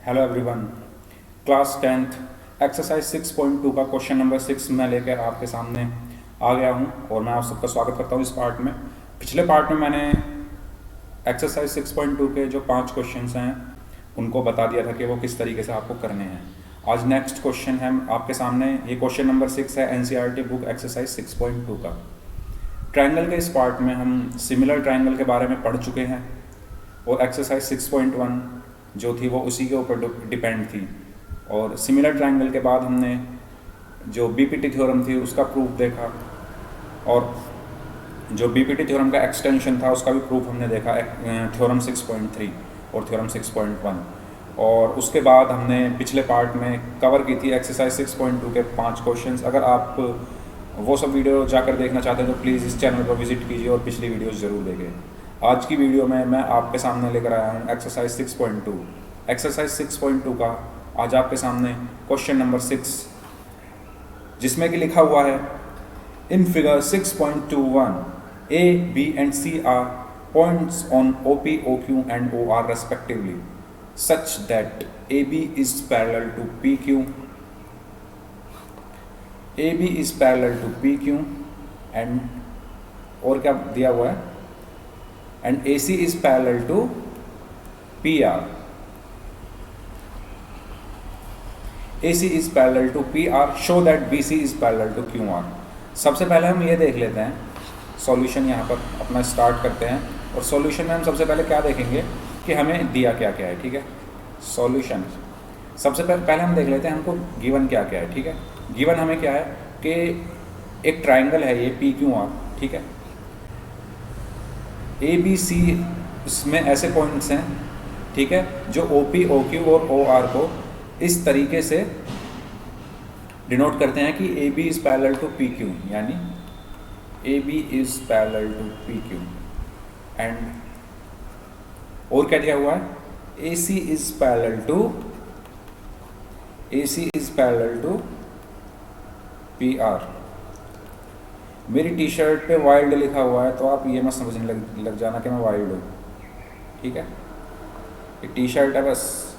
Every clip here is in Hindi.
Hello everyone. Class 10th exercise 6.2 का क्वेश्चन नंबर 6 मैं लेकर आपके सामने आ गया हूं और मैं आप सबका स्वागत करता हूं इस पार्ट में। पिछले पार्ट में मैंने एक्सरसाइज 6.2 के जो 5 क्वेश्चंस हैं उनको बता दिया था कि वो किस तरीके से आपको करने हैं। आज नेक्स्ट क्वेश्चन है आपके सामने, ये क्वेश्चन नंबर 6 है एनसीईआरटी बुक एक्सरसाइज 6.2 का। ट्रायंगल के इस पार्ट में हम सिमिलर ट्रायंगल के बारे में पढ़ चुके हैं और एक्सरसाइज 6.1 जो थी वो उसी के ऊपर डिपेंड थी। और सिमिलर ट्रायंगल के बाद हमने जो बीपीटी थ्योरम थी उसका प्रूफ देखा और जो बीपीटी थ्योरम का एक्सटेंशन था उसका भी प्रूफ हमने देखा, थ्योरम 6.3 और थ्योरम 6.1। और उसके बाद हमने पिछले पार्ट में कवर की थी एक्सरसाइज 6.2 के 5 क्वेश्चंस। अगर आप वो सब वीडियो जाकर देखना चाहते हैं तो प्लीज़ इस चैनल पर विजिट कीजिए और पिछली वीडियोज़ ज़रूर देखें। आज की वीडियो में मैं आपके सामने लेकर आया हूँ एक्सरसाइज 6.2। एक्सरसाइज 6.2 का आज आपके सामने क्वेश्चन नंबर 6, जिसमें कि लिखा हुआ है in figure 6.21 A, B and C are points on OP, OQ and OR respectively such that AB is parallel to PQ, AB is parallel to PQ and और क्या दिया हुआ है and AC is parallel to PR. AC is parallel to PR. Show that BC is parallel to QR. सबसे पहले हम ये देख लेते हैं सॉल्यूशन, यहाँ पर अपना स्टार्ट करते हैं और सॉल्यूशन में हम सबसे पहले क्या देखेंगे कि हमें दिया क्या क्या है। ठीक है, सॉल्यूशन सबसे पहले हम देख लेते हैं हमको गिवन क्या क्या है। ठीक है, गिवन हमें क्या है कि एक ट्राइंगल है ये PQR। ठीक है, ABC इसमें ऐसे पॉइंट्स हैं, ठीक है, जो OP, OQ और OR को इस तरीके से डिनोट करते हैं कि AB is parallel to PQ, यानी AB is parallel to PQ and और क्या दिया हुआ है AC is parallel to PR। मेरी टी शर्ट पे वाइल्ड लिखा हुआ है तो आप ये मत समझने लग जाना कि मैं वाइल्ड हूँ। ठीक है, ये टी शर्ट है, बस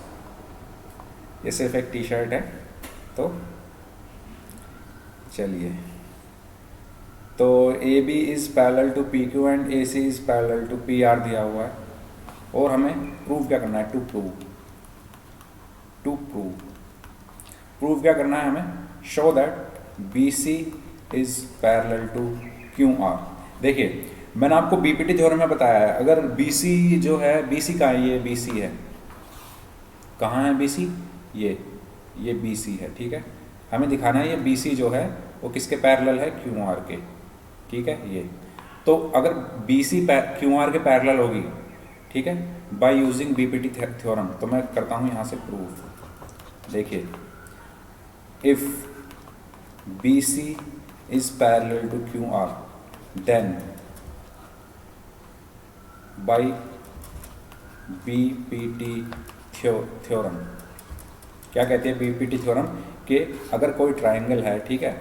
ये सिर्फ एक टी शर्ट है। तो चलिए, तो AB is parallel to PQ and AC is parallel to PR दिया हुआ है और हमें प्रूव क्या करना है, टू प्रूव क्या करना है हमें, show that BC is parallel to QR। देखिए, मैंने आपको बीपीटी थ्योरम में बताया है, अगर BC जो है, BC का है, ये BC है, कहाँ है BC, ये BC है। ठीक है, हमें दिखाना है ये BC जो है वो किसके पैरेलल है, QR के। ठीक है, ये तो अगर BC QR के पैरेलल होगी, ठीक है, बाय यूजिंग बीपीटी थ्योरम, तो मैं करता हूँ यहाँ से प्रूफ। देखिए, if BC is parallel to QR, then by BPT theorem, क्या कहती है BPT थ्योरम, कि अगर कोई ट्राइंगल है, ठीक है,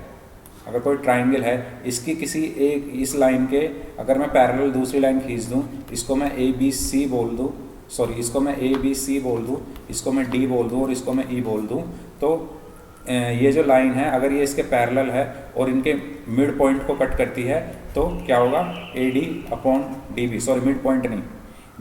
अगर कोई ट्राइंगल है, इसकी किसी एक इस लाइन के अगर मैं पैरेलल दूसरी लाइन खींच दूँ, इसको मैं ABC बोल दूँ, सॉरी इसको मैं ABC बोल दूँ, इसको मैं D बोल दूँ और इसको मैं E बोल दूँ, तो ये जो लाइन है अगर ये इसके पैरेलल है और इनके मिड पॉइंट को कट करती है तो क्या होगा, AD upon DB, sorry mid point नहीं,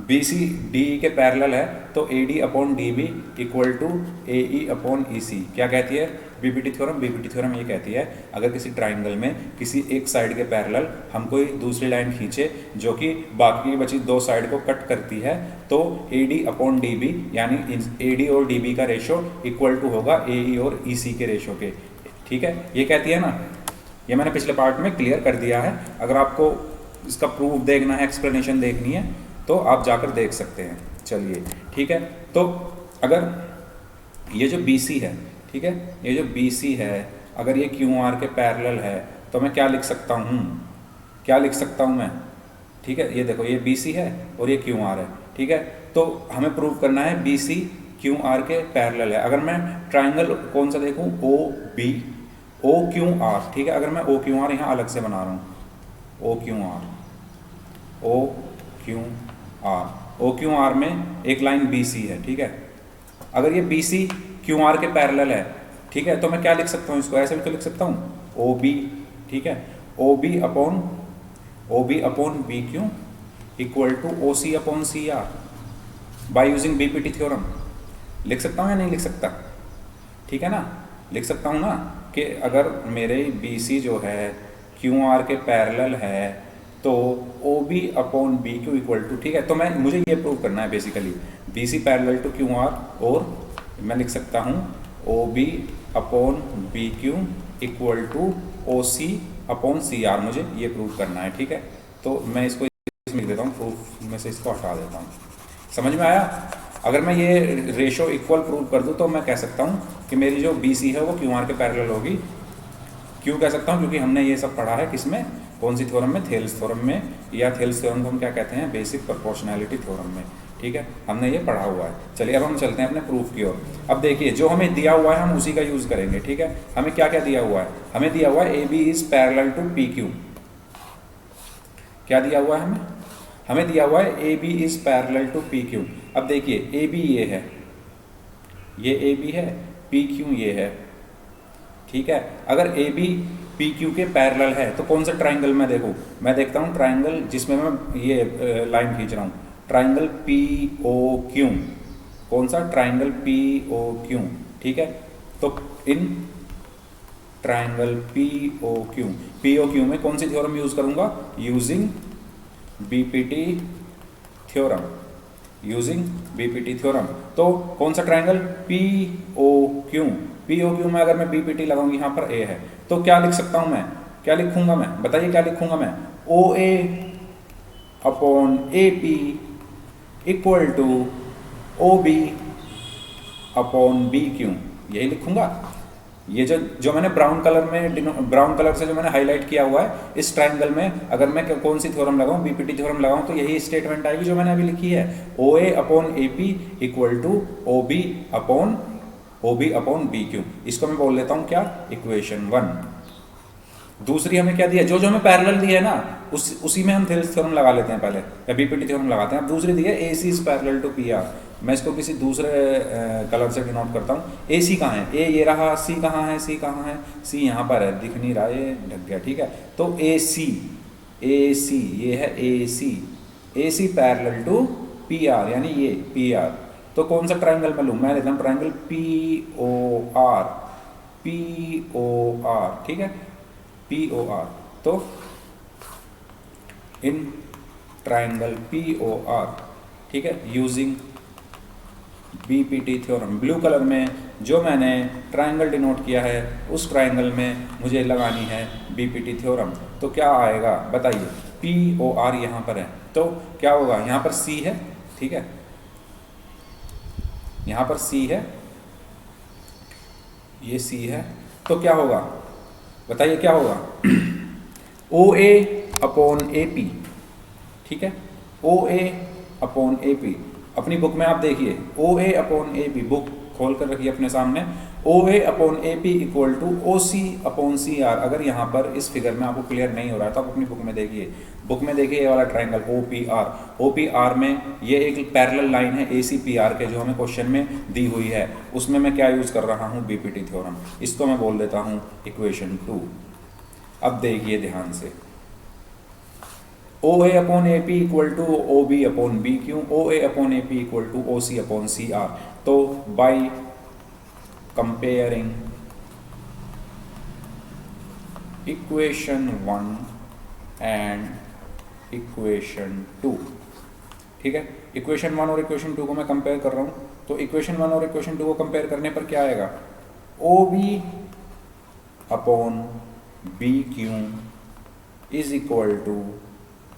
BC DE के पैरेलल है तो AD upon DB equal to AE upon EC। क्या कहती है बीपीटी थ्योरम ये कहती है अगर किसी ट्राइंगल में किसी एक साइड के पैरेलल हम कोई दूसरी लाइन खींचे जो कि बाकी बची दो साइड को कट करती है तो AD अपॉन DB यानी AD और DB का रेशो इक्वल टू होगा AE और EC के रेशो के। ठीक है, ये कहती है ना, ये मैंने पिछले पार्ट में क्लियर कर दिया है। अगर आपको इसका प्रूफ देखना है, एक्सप्लेनेशन देखनी है तो आप जाकर देख सकते हैं। चलिए, ठीक है, तो अगर ये जो BC है, ठीक है, ये जो BC है अगर ये QR के पैरेलल है तो मैं क्या लिख सकता हूँ, मैं, ठीक है, ये देखो ये BC है और ये QR है। ठीक है, तो हमें प्रूव करना है BC QR के पैरेलल है। अगर मैं ट्राइंगल कौन सा देखूँ, OQR, ठीक है, अगर मैं OQR यहाँ अलग से बना रहा हूँ, OQR OQR में एक लाइन BC है, ठीक है, अगर ये बी सी क्यू आर के पैरेलल है, ठीक है, तो मैं क्या लिख सकता हूँ इसको, ऐसे भी तो लिख सकता हूँ ओ बी, ठीक है, O B upon B Q equal to O C upon C R by using BPT theorem. लिख सकता हूँ या नहीं लिख सकता? ठीक है ना, लिख सकता हूँ ना कि अगर मेरे बी सी जो है क्यू आर के पैरेलल है तो O B upon B Q equal to, ठीक है, तो मैं मुझे ये प्रूव करना है basically B C parallel to Q R, और मैं लिख सकता हूँ O B upon B Q equal to O C upon C R, मुझे ये प्रूव करना है, ठीक है। तो मैं इसको लिख देता हूँ, प्रूफ में से इसको हटा देता हूँ। समझ में आया? अगर मैं ये रेशो इक्वल प्रूव कर दूँ तो मैं कह सकता हूँ कि मेरी जो बी सी है वो क्यू आर के पैरेलल होगी। क्यों कह सकता हूँ? क्योंकि हमने ये सब पढ़ा है किसमें, कौन सी थ्योरम में, थेल्स थ्योरम में, या थेल्स थ्योरम को हम क्या कहते हैं, बेसिक प्रोपोर्शनैलिटी थ्योरम में, ठीक है, हमने ये पढ़ा हुआ है। चलिए अब हम चलते हैं अपने प्रूफ की ओर। अब देखिए जो हमें दिया हुआ है हम उसी का यूज़ करेंगे, ठीक है। हमें क्या क्या दिया हुआ है? हमें दिया हुआ है A B is parallel to P Q. क्या दिया हुआ है हमें? हमें दिया हुआ है A B is parallel to P Q. अब देखिए ए बी ये है, ये ए बी है, पी क्यू ये है, ठीक है। अगर ए बी पी क्यू के पैरेलल है तो कौन सा ट्राइंगल मैं देखूँ? मैं देखता हूँ ट्राइंगल जिसमें मैं ये लाइन खींच रहा हूँ, ट्राइंगल पी ओ क्यू। कौन सा? ट्राइंगल पी ओ क्यू, ठीक है। तो in triangle P O Q में कौन सी थ्योरम यूज करूंगा? Using BPT theorem, using BPT theorem. तो कौन सा ट्राइंगल? पी ओ क्यू में अगर मैं बीपीटी लगाऊंगी, यहाँ पर ए है, तो क्या लिख सकता हूं मैं? क्या लिखूंगा मैं? बताइए क्या लिखूंगा मैं? O A upon A P equal to O B upon B Q, यही लिखूंगा। ये जो मैंने ब्राउन कलर से जो मैंने हाईलाइट किया हुआ है, इस ट्राइंगल में अगर मैं कौन सी थ्योरम लगाऊं, बीपीटी थ्योरम लगाऊं, तो यही स्टेटमेंट आएगी जो मैंने अभी लिखी है, O A upon A P equal to O B upon B Q. इसको मैं बोल लेता हूं क्या? इक्वेशन 1। दूसरी हमें क्या दिया? जो हमें पैरेलल दिया है ना उसी में हम थेल्स थ्योरम लगा लेते हैं पहले, या बीपीटी थ्योरम लगाते हैं। अब दूसरी दी है A C is parallel to P R. मैं इसको किसी दूसरे कलर से डिनोट करता हूँ। ए सी कहाँ है? ए ये रहा, सी कहाँ है? सी कहाँ है? सी यहाँ पर है, दिख नहीं रहा, ये ढक गया, ठीक है। तो ए सी ये है A C parallel to P R, यानी ये पी आर। तो कौन सा ट्राइंगल मैं लूँ? मैं लेता हूँ ट्राइंगल पी ओ आर, ठीक है, पी ओ आर। तो in triangle P O R, ठीक है, using BPT theorem, blue colour में जो मैंने ट्राइंगल डिनोट किया है उस ट्राइंगल में मुझे लगानी है बीपीटी थ्योरम। तो क्या आएगा बताइए? पी ओ आर यहाँ पर है, तो क्या होगा? यहाँ पर सी है, ठीक है, यहाँ पर सी है, ये सी है, तो क्या होगा बताइए? क्या होगा? ओ ए अपॉन ए पी, ठीक है, O A upon A P. अपनी बुक में आप देखिए, O A upon A P, book खोल कर रखिए अपने सामने, O A upon A P equal to O C upon C R. अगर यहाँ पर इस फिगर में आपको क्लियर नहीं हो रहा है तो आप अपनी बुक में देखिए, ये वाला ट्राइंगल ओ पी आर में ये एक पैरेलल लाइन है ए सी पी आर के, जो हमें क्वेश्चन में दी हुई है। उसमें मैं क्या यूज कर रहा हूँ? BPT theorem. इसको मैं बोल देता हूँ इक्वेशन 2। अब देखिए ध्यान से, O A upon A P equal to O B upon B Q, O A upon A P equal to O C upon C R. तो by comparing equation 1 and equation 2, ठीक है, इक्वेशन 1 और इक्वेशन 2 को मैं कंपेयर कर रहा हूं, तो इक्वेशन 1 और इक्वेशन 2 को कंपेयर करने पर क्या आएगा? O B upon B Q is equal to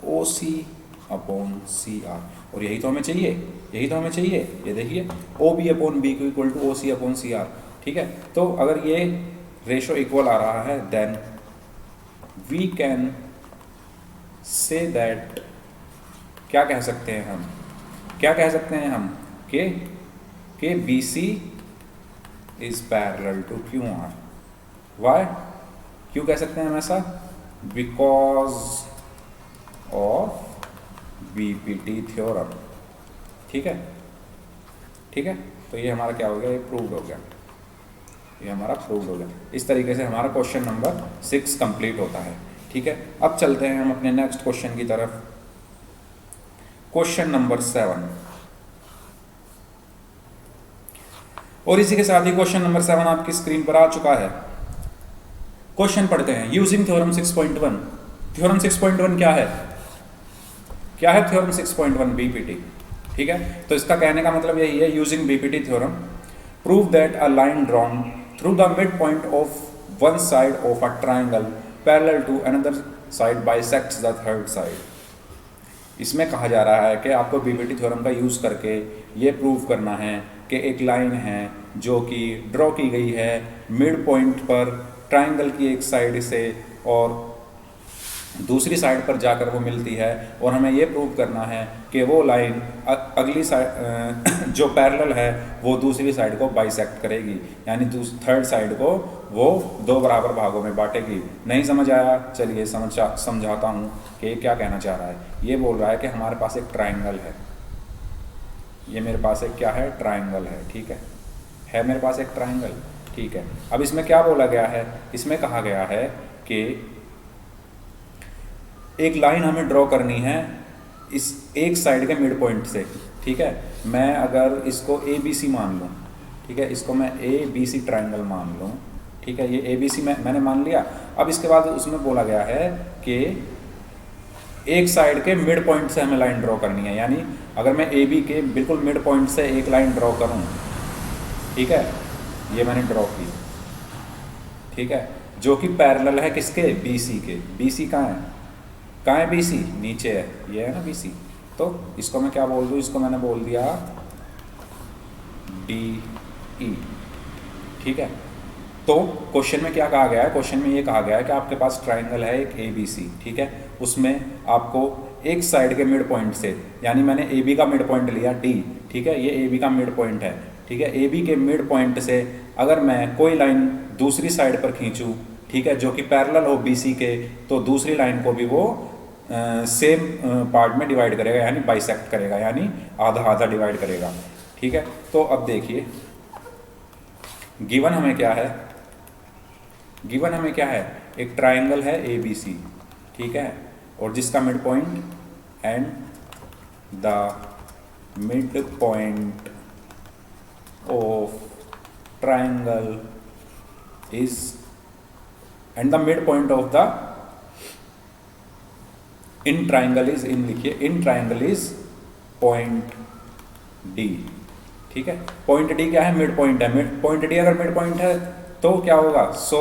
O C upon C R. और यही तो हमें चाहिए, ये देखिए, O B upon B Q equal to O C upon C R, ठीक है। तो अगर ये रेशो इक्वल आ रहा है then we can say that, क्या कह सकते हैं हम? के B C is parallel to Q R. Why? क्यों कह सकते हैं हम ऐसा? बिकॉज ऑफ बीपीटी थ्योरम, ठीक है। तो ये हमारा क्या हो गया, ये प्रूव्ड हो गया, ये हमारा प्रूव्ड हो गया। इस तरीके से हमारा क्वेश्चन नंबर 6 कंप्लीट होता है। ठीक है, अब चलते हैं हम अपने नेक्स्ट क्वेश्चन की तरफ। क्वेश्चन नंबर 7, और इसी के साथ ही क्वेश्चन नंबर 7 आपकी स्क्रीन पर आ चुका है। क्वेश्चन पढ़ते हैं। Using theorem 6.1। थ्योरम 6.1 क्या है? क्या है थ्योरम 6.1? बीपीटी। ठीक है, तो इसका कहने का मतलब यही है, using BPT theorem prove that a line drawn through the mid point of one side of a triangle parallel to another side bisects the third side. इसमें कहा जा रहा है कि आपको बीपीटी थ्योरम का यूज़ करके ये प्रूव करना है कि एक लाइन है जो कि ड्रॉ की गई है मिड पॉइंट पर ट्राइंगल की एक साइड से और दूसरी साइड पर जाकर वो मिलती है, और हमें ये प्रूव करना है कि वो लाइन अगली साइड जो पैरेलल है वो दूसरी साइड को बाइसेक्ट करेगी, यानी थर्ड साइड को वो दो बराबर भागों में बांटेगी। नहीं समझ आया? चलिए समझाता हूँ कि ये क्या कहना चाह रहा है। ये बोल रहा है कि हमारे पास एक ट्राइंगल है, ये मेरे पास एक क्या है, ट्राइंगल है। ठीक है मेरे पास एक ट्राइंगल। ठीक है, अब इसमें क्या बोला गया है? इसमें कहा गया है कि एक लाइन हमें ड्रॉ करनी है इस एक साइड के मिड पॉइंट से। ठीक है, मैं अगर इसको ए बी सी मान लूँ, ठीक है, इसको मैं ए बी सी ट्राइंगल मान लूँ। ठीक है, ये ए बी सी मैंने मान लिया। अब इसके बाद उसमें बोला गया है कि एक साइड के मिड पॉइंट से हमें लाइन ड्रॉ करनी है, यानी अगर मैं ए बी के बिल्कुल मिड पॉइंट से एक लाइन ड्रॉ करूँ, ठीक है, ये मैंने ड्रॉ की, ठीक है, जो कि पैरेलल है किसके, बी सी के। बी सी कहाँ है बी सी? नीचे है, ये है ना बी सी। तो इसको मैं क्या बोल दूँ? इसको मैंने बोल दिया डी ई। ठीक है, तो क्वेश्चन में क्या कहा गया है? क्वेश्चन में ये कहा गया है कि आपके पास ट्राइंगल है एक ए बी सी। ठीक है, उसमें आपको एक साइड के मिड पॉइंट से, यानी मैंने ए बी का मिड पॉइंट लिया डी। ठीक है, ये ए बी का मिड पॉइंट है। ठीक है, ए बी के मिड पॉइंट से अगर मैं कोई लाइन दूसरी साइड पर खींचूँ, ठीक है, जो कि पैरेलल हो बी सी के, तो दूसरी लाइन को भी वो सेम पार्ट में डिवाइड करेगा, यानी बाइसेक्ट करेगा, यानी आधा आधा डिवाइड करेगा। ठीक है, तो अब देखिए गिवन हमें क्या है? गिवन हमें क्या है? एक ट्राइंगल है ए बी सी। ठीक है, और जिसका mid point and the mid point of triangle is and the mid point of the in triangle is, in लिखिए, in triangle is point D. ठीक है, पॉइंट डी क्या है? मिड पॉइंट है। पॉइंट डी अगर मिड पॉइंट है तो क्या होगा? So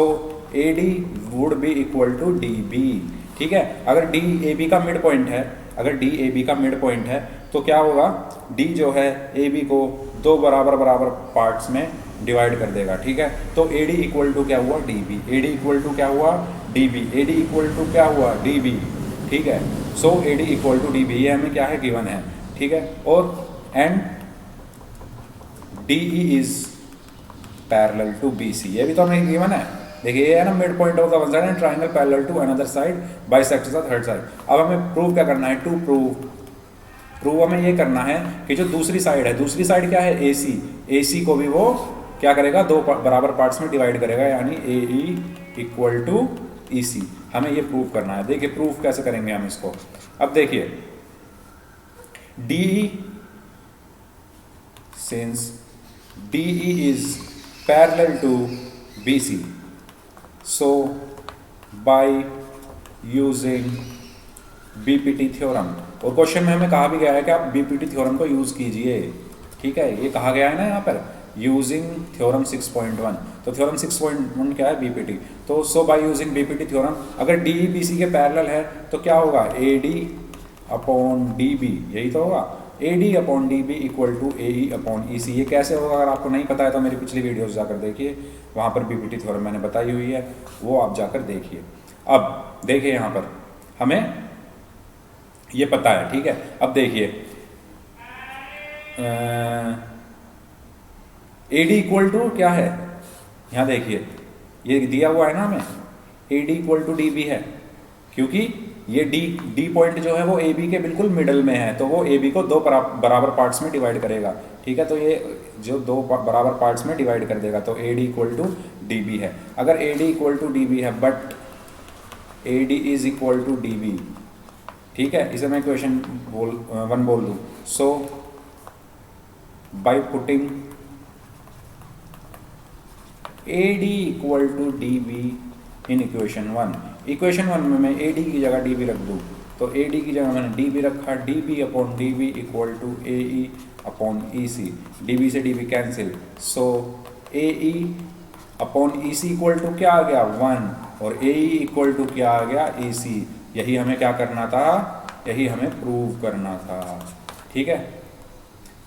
A D would be equal to D B. ठीक है, अगर डी ए बी का मिड पॉइंट है, अगर डी ए बी का मिड पॉइंट है तो क्या होगा? डी जो है ए बी को दो बराबर बराबर पार्ट्स में डिवाइड कर देगा। ठीक है, तो ए डी इक्वल टू क्या हुआ? D B. A D equal to क्या हुआ? D B. A D equal to क्या हुआ? D B. ठीक है, so A D equal to D B, ये हमें क्या है? गिवन है। ठीक है, और and D E is parallel to B C, ये भी तो हमें गिवन है। देखिए ये है ना, mid point of the one side and triangle parallel to another side bisects the third side. अब हमें प्रूव क्या करना है? टू प्रूव हमें ये करना है कि जो दूसरी साइड है, दूसरी साइड क्या है? ए सी। ए सी को भी वो क्या करेगा? दो बराबर पार्ट्स में डिवाइड करेगा, यानी ए E equal to E C. हमें ये प्रूव करना है। देखिए प्रूव कैसे करेंगे हम इसको। अब देखिए D since D E is parallel to B C, so by using BPT theorem, और क्वेश्चन में हमें कहा भी गया है कि आप बीपीटी थ्योरम को यूज कीजिए। ठीक है, ये कहा गया है ना यहाँ पर, यूजिंग थ्योरम 6.1। तो थ्योरम 6.1 क्या है? बीपीटी। तो so by using BPT theorem, अगर डी ई बी सी के पैरेलल है तो क्या होगा? A D upon D B, यही तो होगा। A D upon D B equal to A E upon E C. ये कैसे होगा? अगर आपको नहीं पता है तो मेरी पिछली वीडियोस जाकर देखिए, वहाँ पर बीपीटी थ्योरम मैंने बताई हुई है, वो आप जाकर देखिए। अब देखिए यहाँ पर हमें ये पता है। ठीक है, अब देखिए ए डी इक्वल टू क्या है? यहाँ देखिए ये दिया हुआ है ना हमें, A D equal to D B है, क्योंकि ये डी पॉइंट जो है वो ए बी के बिल्कुल मिडल में है, तो वो ए बी को दो बराबर पार्ट्स में डिवाइड करेगा, ठीक है। तो ये जो दो बराबर पार्ट्स में डिवाइड कर देगा, तो A D equal to D B है। अगर A D equal to D B है but A D is equal to D B, ठीक है, इसे मैं इक्वेशन वन बोल दूँ। So by putting A D equal to D B in equation one में मैं ए डी की जगह डी बी रख दूँ, तो ए डी की जगह मैंने डी बी रखा, D B upon D B equal to A E upon E C, D B से D B cancel, so A E upon E C equal to क्या आ गया 1 और ए ई इक्वल टू क्या आ गया ई सी। यही हमें क्या करना था, यही हमें प्रूव करना था, ठीक है।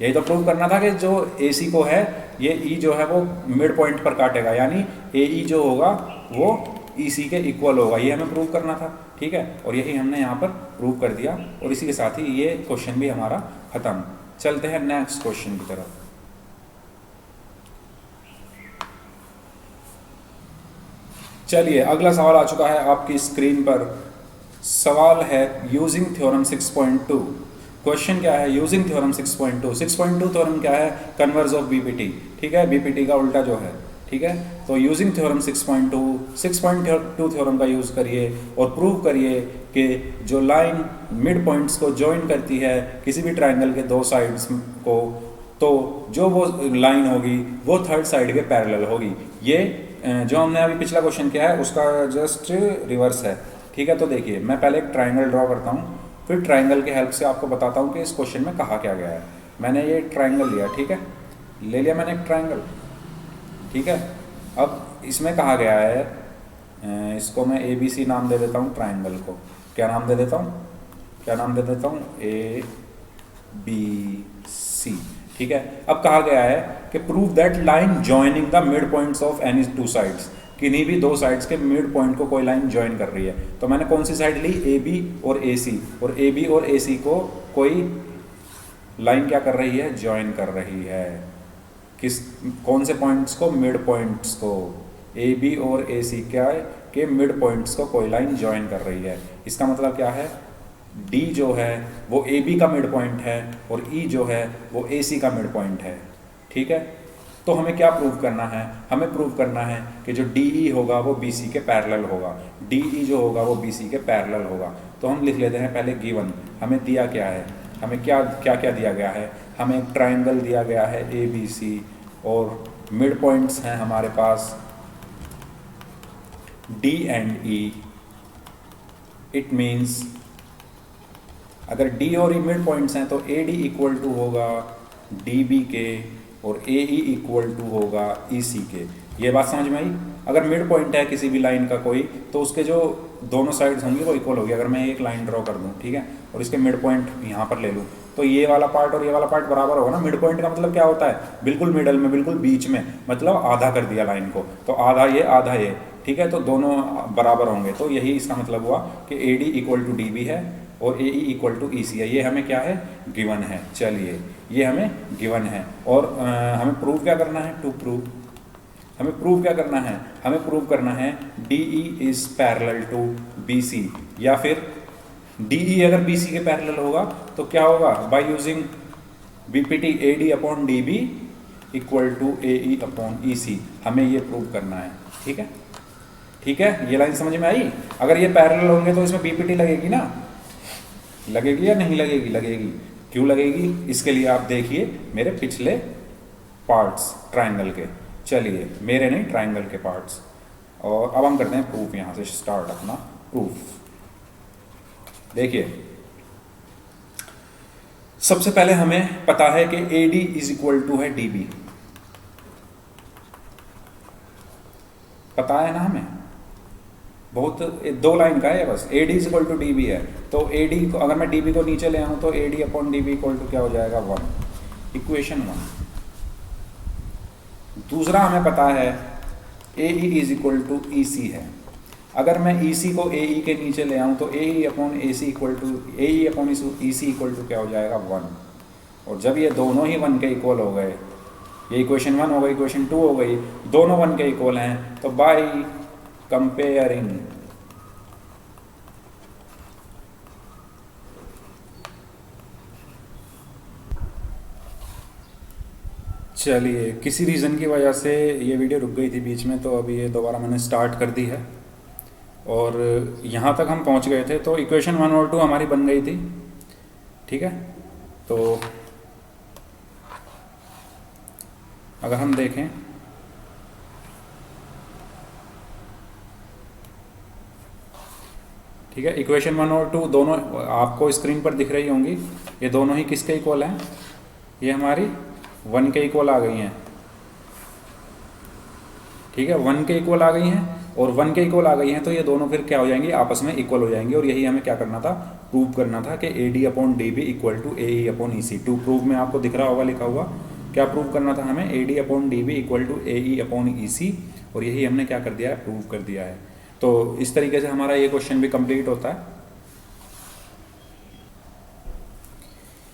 यही तो प्रूव करना था कि जो ए सी को है ये ई जो है वो मिड पॉइंट पर काटेगा, यानी ए ई जो होगा वो ई सी के इक्वल होगा, ये हमें प्रूव करना था, ठीक है। और यही हमने यहाँ पर प्रूव कर दिया, और इसी के साथ ही ये क्वेश्चन भी हमारा खत्म। चलते हैं नेक्स्ट क्वेश्चन की तरफ। चलिए अगला सवाल आ चुका है आपकी स्क्रीन पर। सवाल है यूजिंग थ्योरम 6.2। क्वेश्चन क्या है, यूजिंग थ्योरम 6.2। 6.2 थ्योरम क्या है, कन्वर्स ऑफ बीपीटी, ठीक है, बीपीटी का उल्टा जो है, ठीक है। तो यूजिंग थ्योरम 6.2 थ्योरम का यूज करिए और प्रूव करिए कि जो लाइन मिड पॉइंट्स को ज्वाइन करती है किसी भी ट्राइंगल के दो साइड्स को, तो जो वो लाइन होगी वो थर्ड साइड के पैरेलल होगी। ये जो हमने अभी पिछला क्वेश्चन किया है उसका जस्ट रिवर्स है, ठीक है। तो देखिए मैं पहले एक ट्राइंगल ड्रॉ करता हूँ, फिर ट्राइंगल के हेल्प से आपको बताता हूँ कि इस क्वेश्चन में कहा क्या गया है। मैंने ये ट्राइंगल लिया, ठीक है, ले लिया मैंने एक ट्राइंगल, ठीक है। अब इसमें कहा गया है, इसको मैं ए बी सी नाम दे देता हूँ ट्राइंगल को। क्या नाम दे देता हूँ, क्या नाम दे देता हूँ, ए बी सी, ठीक है। अब कहा गया है कि prove that line joining the mid points of any two sides, किन्हीं भी दो साइड्स के मिड पॉइंट को कोई लाइन ज्वाइन कर रही है। तो मैंने कौन सी साइड ली, ए बी और ए सी, और ए बी और ए सी को कोई लाइन क्या कर रही है, ज्वाइन कर रही है। किस कौन से पॉइंट्स को, मिड पॉइंट्स को। ए बी और ए सी क्या है कि मिड पॉइंट्स को कोई लाइन ज्वाइन कर रही है। इसका मतलब क्या है, डी जो है वो ए बी का मिड पॉइंट है और ई जो है वो ए सी का मिड पॉइंट है, ठीक है। तो हमें क्या प्रूव करना है, हमें प्रूव करना है कि जो डी ई होगा वो बी सी के पैरेलल होगा, डी ई जो होगा वो बी सी के पैरेलल होगा। तो हम लिख लेते हैं पहले गिवन, हमें दिया क्या है, हमें क्या क्या क्या दिया गया है, हमें एक ट्राइंगल दिया गया है ए बी सी, और मिड पॉइंट्स हैं हमारे पास D and E. It means अगर डी और ई मिड पॉइंट्स हैं तो ए डी इक्वल टू होगा डी बी के और ए ई इक्वल टू होगा ई सी के। ये बात समझ में आई। अगर मिड पॉइंट है किसी भी लाइन का कोई, तो उसके जो दोनों साइड्स होंगी वो इक्वल होगी। अगर मैं एक लाइन ड्रॉ कर दूँ, ठीक है, और इसके मिड पॉइंट यहाँ पर ले लूँ, तो ये वाला पार्ट और ये वाला पार्ट बराबर होगा ना। मिड पॉइंट का मतलब क्या होता है, बिल्कुल मिडल में, बिल्कुल बीच में, मतलब आधा कर दिया लाइन को, तो आधा ये, ठीक है, तो दोनों बराबर होंगे। तो यही इसका मतलब हुआ कि A D equal to D B है और ए ई इक्वल टू ई सी है। ये हमें क्या है, गिवन है। चलिए ये हमें गिवन है, और हमें प्रूव क्या करना है, टू प्रूव, हमें प्रूव क्या करना है, हमें प्रूव करना है D E is parallel to B C, या फिर डी ई अगर बी सी के पैरेलल होगा तो क्या होगा, by using B P T A D upon D B equal to A E upon E C. हमें ये प्रूव करना है, ठीक है, ठीक है। ये लाइन समझ में आई। अगर ये पैरेलल होंगे तो इसमें बी पी टी लगेगी ना, लगेगी या नहीं लगेगी, लगेगी। क्यों लगेगी, इसके लिए आप देखिए मेरे पिछले पार्ट्स ट्राइंगल के। चलिए मेरे नहीं, ट्राइंगल के पार्ट्स। और अब हम करते हैं प्रूफ, यहाँ से स्टार्ट अपना प्रूफ। देखिए सबसे पहले हमें पता है कि A D is equal to है डी बी, पता है ना हमें, बहुत दो लाइन का है बस। A D is equal to D B है, तो ए डी को अगर मैं डी बी को नीचे ले आऊँ तो A D upon D B equal to क्या हो जाएगा, 1, इक्वेशन 1। दूसरा हमें पता है A E is equal to ई सी है। अगर मैं ई सी को ए ई के नीचे ले आऊँ तो A E upon A C equal to A E upon E C equal to क्या हो जाएगा, 1। और जब ये दोनों ही 1 के इक्वल हो गए, ये इक्वेशन 1 हो गई, इक्वेशन 2 हो गई, दोनों 1 के इक्वल हैं, तो बाय कंपेयरिंग चलिए, किसी रीज़न की वजह से ये वीडियो रुक गई थी बीच में, तो अभी ये दोबारा मैंने स्टार्ट कर दी है। और यहाँ तक हम पहुँच गए थे, तो इक्वेशन 1 और 2 हमारी बन गई थी, ठीक है। तो अगर हम देखें, ठीक है, इक्वेशन 1 और 2 दोनों आपको स्क्रीन पर दिख रही होंगी। ये दोनों ही किसके इक्वल हैं? ये हमारी 1 के इक्वल आ गई हैं, ठीक है, 1 के इक्वल आ गई हैं। और 1 के इक्वल आ गई हैं तो ये दोनों फिर क्या हो जाएंगी? आपस में इक्वल हो जाएंगी। और यही हमें क्या करना था? प्रूव करना था कि A D upon D B equal to A E upon E C. To prove में आपको दिख रहा होगा लिखा हुआ, क्या प्रूव करना था हमें? A D upon D B equal to A E upon E C. और यही हमने क्या कर दिया है? प्रूव कर दिया है। तो इस तरीके से हमारा ये क्वेश्चन भी कंप्लीट होता है।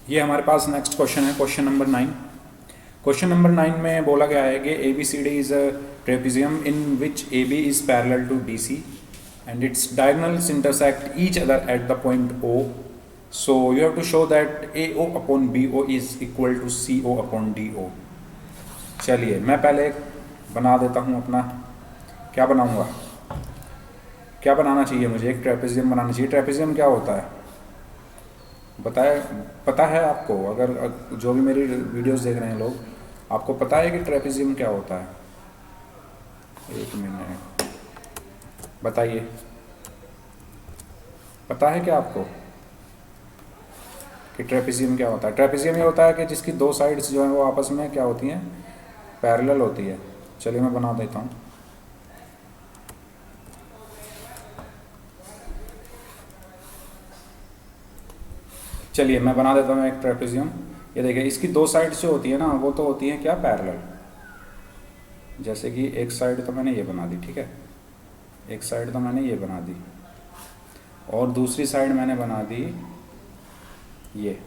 ये हमारे पास नेक्स्ट क्वेश्चन है, क्वेश्चन नंबर 9। क्वेश्चन नंबर 9 में बोला गया है कि A B C D is a trapezium in which A B is parallel to D C and its diagonals intersect each other at the point O. So you have to show that AO upon BO is equal to CO upon DO. चलिए, मैं पहले बना देता हूँ अपना, क्या बनाऊँगा, क्या बनाना चाहिए मुझे? एक ट्रेपेजियम बनाना चाहिए। ट्रेपेजियम क्या होता है बताए? पता है आपको? अगर जो भी मेरी वीडियोस देख रहे हैं लोग, आपको पता है कि ट्रेपेजियम क्या होता है? एक मिनट, बताइए, पता है क्या आपको कि ट्रेपेजियम क्या होता है? ट्रेपेजियम ये होता है कि जिसकी दो साइड्स जो हैं वो आपस में क्या होती हैं? पैरेलल होती है। चलिए मैं बना देता हूँ। चलिए मैं बना देता हूँ एक ट्रेपेजियम। ये देखिए, इसकी दो साइड्स जो होती है ना, वो तो होती हैं क्या? पैरेलल। जैसे कि एक साइड तो मैंने ये बना दी, ठीक है, एक साइड तो मैंने ये बना दी, और दूसरी साइड मैंने बना दी ये,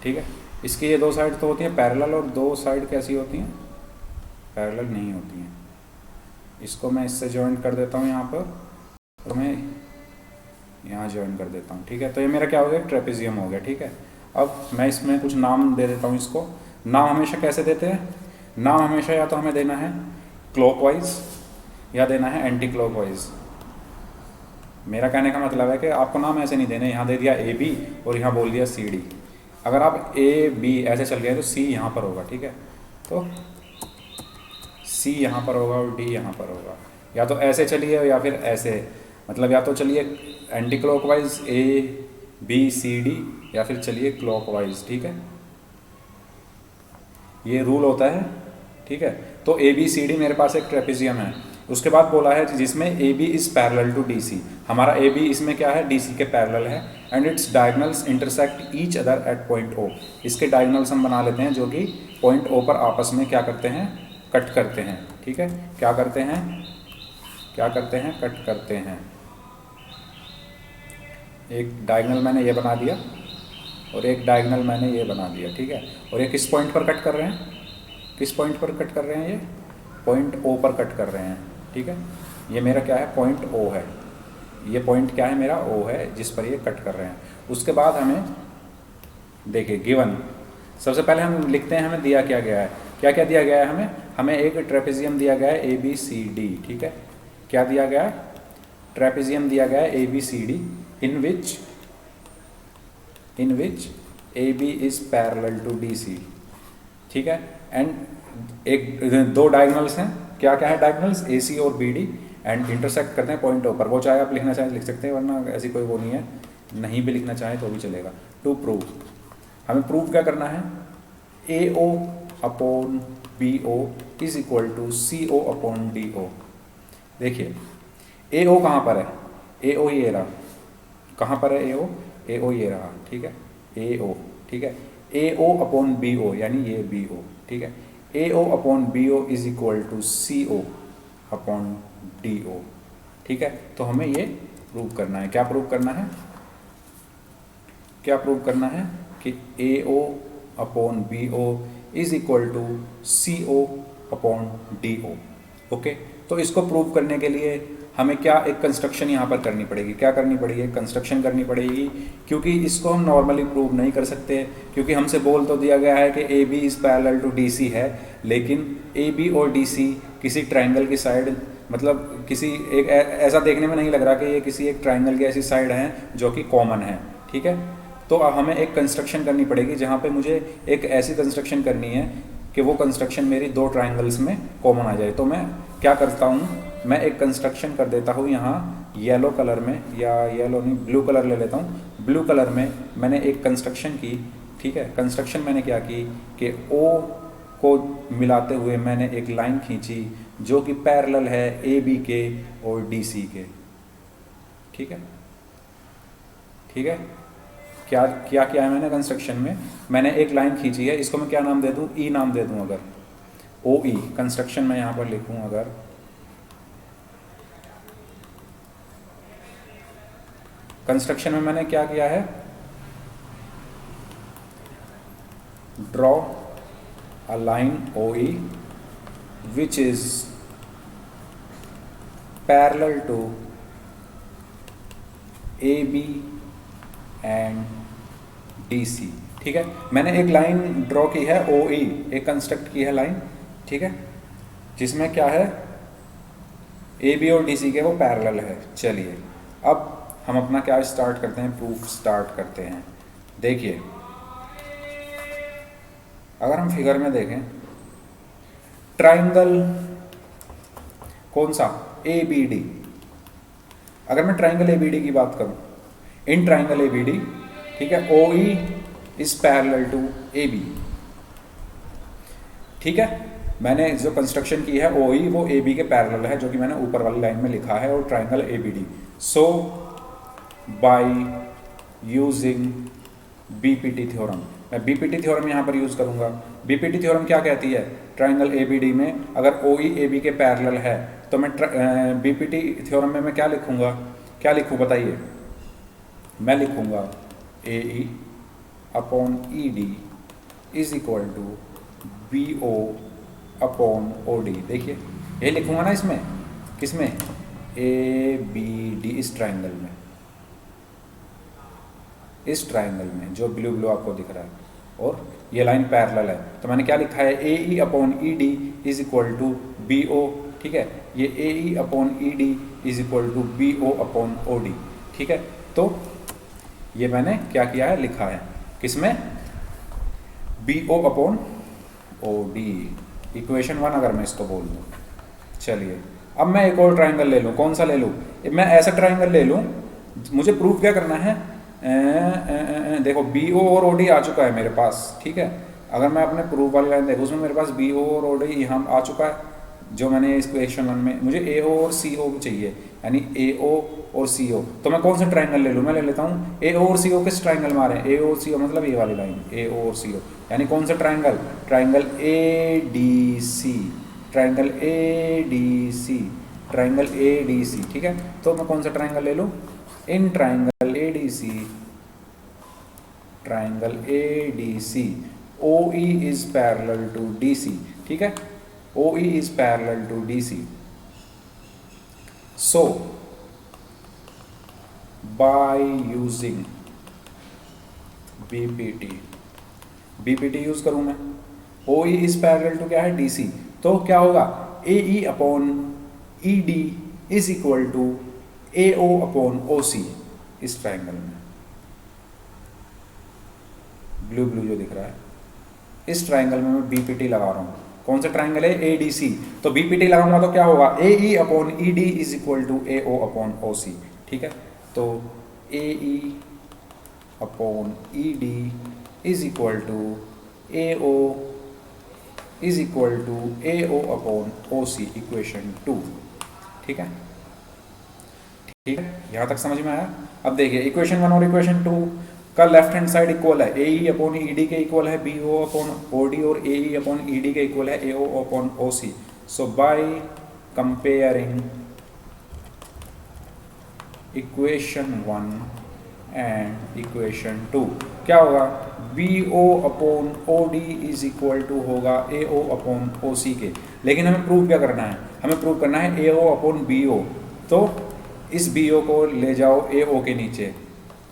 ठीक है। इसकी ये दो साइड तो होती हैं पैरेलल, और दो साइड कैसी होती हैं? पैरेलल नहीं होती हैं। इसको मैं इससे जॉइन कर देता हूँ यहाँ पर, तो मैं यहाँ जॉइन कर देता हूँ, ठीक है। तो ये मेरा क्या हो गया? ट्रेपेजियम हो गया, ठीक है। अब मैं इसमें कुछ नाम दे देता हूँ इसको। नाम हमेशा कैसे देते हैं? नाम हमेशा या तो हमें देना है क्लॉकवाइज या देना है एंटी क्लॉकवाइज। मेरा कहने का मतलब है कि आपको नाम ऐसे नहीं देने, यहाँ दे दिया ए बी और यहाँ बोल दिया सी डी। अगर आप ए बी ऐसे चल गए तो सी यहाँ पर होगा, ठीक है। तो सी यहाँ पर होगा और डी यहाँ पर होगा। या तो ऐसे चलिए या फिर ऐसे, मतलब या तो चलिए anticlockwise A B C D, या फिर चलिए क्लॉकवाइज, ठीक है। ये रूल होता है, ठीक है। तो ए बी सी डी मेरे पास एक ट्रेपेजियम है। उसके बाद बोला है जिसमें A B is parallel to D C. हमारा ए बी इसमें क्या है? डी सी के पैरेलल है। And its diagonals intersect each other at point O. इसके डायगोनल्स हम बना लेते हैं जो कि पॉइंट ओ पर आपस में क्या करते हैं? कट करते हैं, ठीक है। क्या करते हैं? क्या करते हैं? कट करते हैं। एक डायगोनल मैंने ये बना दिया और एक डायगोनल मैंने ये बना दिया, ठीक है। और ये किस पॉइंट पर कट कर रहे हैं? किस पॉइंट पर कट कर रहे हैं? ये पॉइंट ओ पर कट कर रहे हैं, ठीक है। ये मेरा क्या है? पॉइंट ओ है। ये पॉइंट क्या है? मेरा ओ है, जिस पर ये कट कर रहे हैं। उसके बाद हमें देखिए गिवन, सबसे पहले हम लिखते हैं हमें दिया क्या गया है। क्या क्या दिया गया है हमें? हमें एक ट्रेपेजियम दिया गया है ए बी सी डी, ठीक है। क्या दिया गया है? ट्रेपेजियम दिया गया है A B C D in which A B is parallel to D C, ठीक है। एंड एक दो डायगोनल्स हैं। क्या क्या है डायगोनल्स? ए सी और बी डी, एंड इंटरसेक्ट करते हैं पॉइंट ओ पर। वो चाहे आप लिखना चाहें लिख सकते हैं, वरना ऐसी कोई वो नहीं है, नहीं भी लिखना चाहें तो भी चलेगा। टू प्रूव, हमें प्रूव क्या करना है? A O upon B O is equal to C O upon D O. देखिए ए ओ कहाँ पर है? ए ओ ये रहा। कहाँ पर है ए ओ? ए ओ ये रहा, ठीक है, ए ओ, ठीक है। ए ओ अपॉन बी ओ यानी ये बी ओ, ठीक है। A O upon B O is equal to C O upon D O, ठीक है। तो हमें ये प्रूव करना है। क्या प्रूव करना है? क्या प्रूव करना है? कि A O upon B O is equal to C O upon D O. Okay, तो इसको प्रूव करने के लिए हमें क्या एक कंस्ट्रक्शन यहाँ पर करनी पड़ेगी, क्या करनी पड़ेगी, कंस्ट्रक्शन करनी पड़ेगी, क्योंकि इसको हम नॉर्मली प्रूव नहीं कर सकते, क्योंकि हमसे बोल तो दिया गया है कि A B is parallel to D C है, लेकिन ए बी और डी सी किसी ट्राइंगल की साइड, मतलब किसी एक ऐसा देखने में नहीं लग रहा कि ये किसी एक ट्राइंगल की ऐसी साइड हैं जो कि कॉमन है, ठीक है। तो हमें एक कंस्ट्रक्शन करनी पड़ेगी जहाँ पे मुझे एक ऐसी कंस्ट्रक्शन करनी है कि वो कंस्ट्रक्शन मेरी दो ट्राइंगल्स में कॉमन आ जाए। तो मैं क्या करता हूँ, मैं एक कंस्ट्रक्शन कर देता हूँ यहाँ येलो कलर में, या येलो नहीं ब्लू कलर ले लेता हूँ। ब्लू कलर में मैंने एक कंस्ट्रक्शन की, ठीक है। कंस्ट्रक्शन मैंने क्या की कि ओ को मिलाते हुए मैंने एक लाइन खींची जो कि पैरेलल है ए बी के और डी सी के, ठीक है, ठीक है। क्या क्या किया है मैंने कंस्ट्रक्शन में, मैंने एक लाइन खींची है, इसको मैं क्या नाम दे दूं, ई नाम दे दूं। अगर ओ ई कंस्ट्रक्शन मैं यहां पर लिखूं, अगर कंस्ट्रक्शन में मैंने क्या किया है, draw a line O E which is parallel to A B and D C, ठीक है। मैंने एक लाइन ड्रॉ की है ओ ई, एक कंस्ट्रक्ट की है लाइन, ठीक है, जिसमें क्या है ए बी और डी सी के वो पैरेलल है। चलिए अब हम अपना क्या स्टार्ट करते हैं, प्रूफ स्टार्ट करते हैं। देखिए अगर हम फिगर में देखें, ट्राइंगल कौन सा, ए बी डी। अगर मैं ट्राइंगल ए बी डी की बात करूं, in triangle A B D, ठीक है, O E is parallel to A B, ठीक है। मैंने जो कंस्ट्रक्शन की है ओ ई वो ए बी के पैरेलल है, जो कि मैंने ऊपर वाली लाइन में लिखा है, और triangle A B D. So by using BPT theorem, मैं बीपीटी थ्योरम यहाँ पर यूज करूंगा। बीपीटी थ्योरम क्या कहती है, ट्राइंगल ए बी डी में अगर ओ ई ए बी के पैरेलल है तो मैं बीपीटी थ्योरम में मैं क्या लिखूंगा, क्या लिखूँ बताइए, मैं लिखूंगा A E upon E D is equal to B O upon O D. देखिए ये लिखूंगा ना इसमें, किसमें, ए बी डी, इस ट्राइंगल में, इस ट्राइंगल में जो ब्लू ब्लू आपको दिख रहा है, और ये लाइन पैरेलल है, तो मैंने क्या लिखा है, A E upon E D is equal to B O, ठीक है। ये A E upon E D is equal to B O upon O D, ठीक है। तो ये मैंने क्या किया है, लिखा है किसमें, B O upon O D, equation 1 अगर मैं इसको बोल दूँ। चलिए अब मैं एक और ट्राइंगल ले लूँ, कौन सा ले लूँ, मैं ऐसा ट्राइंगल ले लूँ, मुझे प्रूफ क्या करना है, देखो बी ओ और ओ डी आ चुका है मेरे पास, ठीक है। अगर मैं अपने प्रूफ वाली लाइन देखूँ उसमें मेरे पास बी ओ और ओ डी यहाँ आ चुका है, जो मैंने इस क्वेश्चन 1 में, मुझे ए ओ और सी ओ चाहिए, यानी ए ओ और सी ओ। तो मैं कौन सा ट्राइंगल ले लूँ, मैं ले लेता हूँ ए ओ और सी ओ, किस ट्राइंगल में आ रहे हैं, ए ओ सी ओ, मतलब ये वाली लाइन ए ओ और सी ओ, यानी कौन सा triangle, triangle A D C, triangle A D C, triangle A D C, ठीक है। तो मैं कौन सा ट्राइंगल ले लूँ, in triangle A D C, triangle A D C, O E is parallel to D C, ठीक है, O E is parallel to D C. So by using BPT, BPT use करूं मैं, O E is parallel to क्या है, डी सी, तो क्या होगा, A E upon E D is equal to A O upon O C, इस ट्राइंगल में ब्लू ब्लू जो दिख रहा है, इस ट्राइंगल में मैं बीपीटी लगा रहा हूँ। कौन सा ट्राइंगल है, ए डी सी, तो बीपीटी लगाऊंगा तो क्या होगा, A E upon E D is equal to A O upon O C, ठीक है। तो A E upon E D is equal to A O is equal to A O upon O C, equation 2, ठीक है, ठीक है, यहाँ तक समझ में आया। अब देखिए इक्वेशन 1 और इक्वेशन 2 का लेफ्ट हैंड साइड इक्वल है, A E upon E D के इक्वल है B O upon O D, और A E upon E D के इक्वल है A O upon O C. So by comparing equation 1 and equation 2 क्या होगा, B O upon O D is equal to होगा ए ओ अपॉन ओ सी के। लेकिन हमें प्रूव क्या करना है, हमें प्रूव करना है ए ओ अपॉन बी ओ, तो इस बी ओ को ले जाओ ए ओ के नीचे,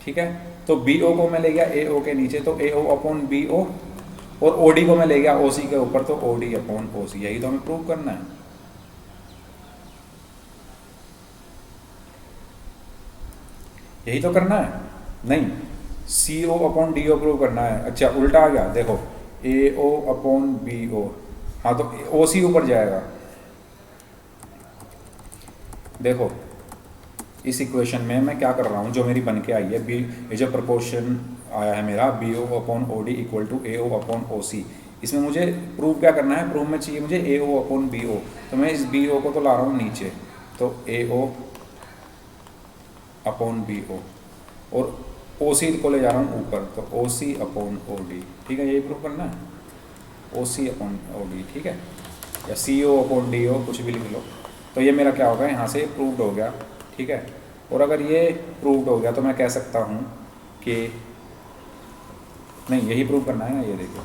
ठीक है। तो बी ओ को मैं ले गया ए ओ के नीचे, तो ए ओ अपॉन बी ओ, और ओ डी को मैं ले गया ओ सी के ऊपर, तो ओ डी अपॉन ओ सी। यही तो हमें प्रूव करना है। यही तो करना है, नहीं C O upon D O prove करना है। अच्छा उल्टा आ गया, देखो ए ओ अपॉन बी ओ, हाँ तो ओ सी ऊपर जाएगा। देखो इस इक्वेशन में मैं क्या कर रहा हूँ, जो मेरी बन के आई है बी, ये जो प्रपोर्शन आया है मेरा B O upon O D equal to A O upon O C, इसमें मुझे प्रूव क्या करना है, प्रूव में चाहिए मुझे ए ओ अपॉन बी ओ। तो मैं इस बी ओ को तो ला रहा हूँ नीचे, तो ए ओ अपॉन बी ओ, और ओ सी को ले जा रहा हूँ ऊपर, तो ओ सी अपॉन ओ डी, ठीक है। यही प्रूव करना है, ओ सी अपॉन ओ डी, ठीक है, या सी ओ अपॉन डी ओ, कुछ भी लिख लो। तो ये मेरा क्या होगा, यहाँ से प्रूव्ड हो गया, ठीक है। और अगर ये प्रूव्ड हो गया तो मैं कह सकता हूँ कि नहीं, यही प्रूव करना है ना, ये देखो,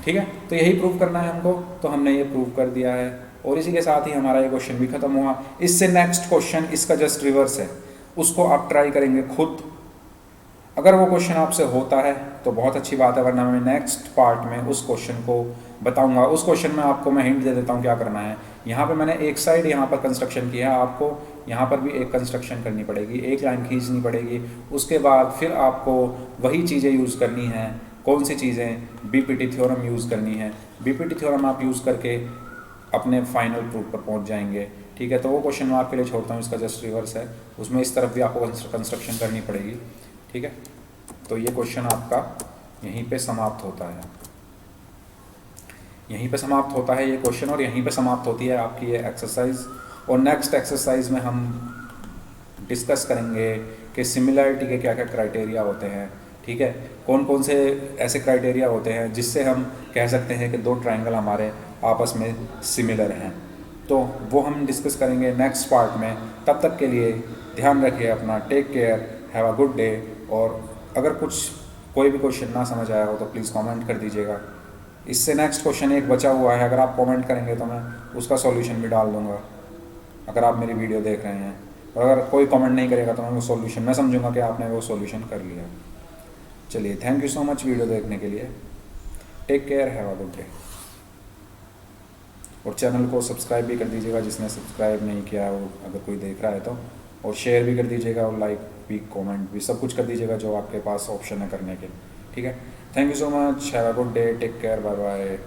ठीक है। तो यही प्रूव करना है हमको, तो हमने ये प्रूव कर दिया है, और इसी के साथ ही हमारा ये क्वेश्चन भी खत्म हुआ। इससे नेक्स्ट क्वेश्चन इसका जस्ट रिवर्स है, उसको आप ट्राई करेंगे खुद। अगर वो क्वेश्चन आपसे होता है तो बहुत अच्छी बात है, वरना मैं नेक्स्ट पार्ट में उस क्वेश्चन को बताऊंगा। उस क्वेश्चन में आपको मैं हिंट दे देता हूँ क्या करना है। यहाँ पे मैंने एक साइड यहाँ पर कंस्ट्रक्शन किया है, आपको यहाँ पर भी एक कंस्ट्रक्शन करनी पड़ेगी, एक लाइन खींचनी पड़ेगी। उसके बाद फिर आपको वही चीज़ें यूज़ करनी हैं। कौन सी चीज़ें, बीपीटी थ्योरम यूज़ करनी है। बीपीटी थ्योरम आप यूज़ करके अपने फाइनल प्रूफ पर पहुँच जाएंगे, ठीक है। तो वो क्वेश्चन मैं आपके लिए छोड़ता हूँ, इसका जस्ट रिवर्स है, उसमें इस तरफ भी आपको कंस्ट्रक्शन करनी पड़ेगी, ठीक है। तो ये क्वेश्चन आपका यहीं पे समाप्त होता है, यहीं पे समाप्त होता है ये क्वेश्चन, और यहीं पे समाप्त होती है आपकी ये एक्सरसाइज। और नेक्स्ट एक्सरसाइज में हम डिस्कस करेंगे कि सिमिलैरिटी के क्या क्या क्राइटेरिया होते हैं, ठीक है। कौन कौन से ऐसे क्राइटेरिया होते हैं जिससे हम कह सकते हैं कि दो ट्रायंगल हमारे आपस में सिमिलर हैं। तो वो हम डिस्कस करेंगे नेक्स्ट पार्ट में। तब तक के लिए ध्यान रखिए अपना, take care, have a good day. और अगर कोई भी क्वेश्चन ना समझ आया हो तो प्लीज़ कमेंट कर दीजिएगा। इससे नेक्स्ट क्वेश्चन एक बचा हुआ है, अगर आप कमेंट करेंगे तो मैं उसका सॉल्यूशन भी डाल दूंगा, अगर आप मेरी वीडियो देख रहे हैं। और अगर कोई कमेंट नहीं करेगा तो मैं वो सॉल्यूशन, मैं समझूंगा कि आपने वो सॉल्यूशन कर लिया। चलिए, thank you so much video देखने के लिए। Take care, have a good day. और चैनल को सब्सक्राइब भी कर दीजिएगा जिसने सब्सक्राइब नहीं किया है, वो अगर कोई देख रहा है तो। और शेयर भी कर दीजिएगा, और लाइक भी, कमेंट भी, सब कुछ कर दीजिएगा जो आपके पास ऑप्शन है करने के, ठीक है। Thank you so much, have a good day, take care, bye bye.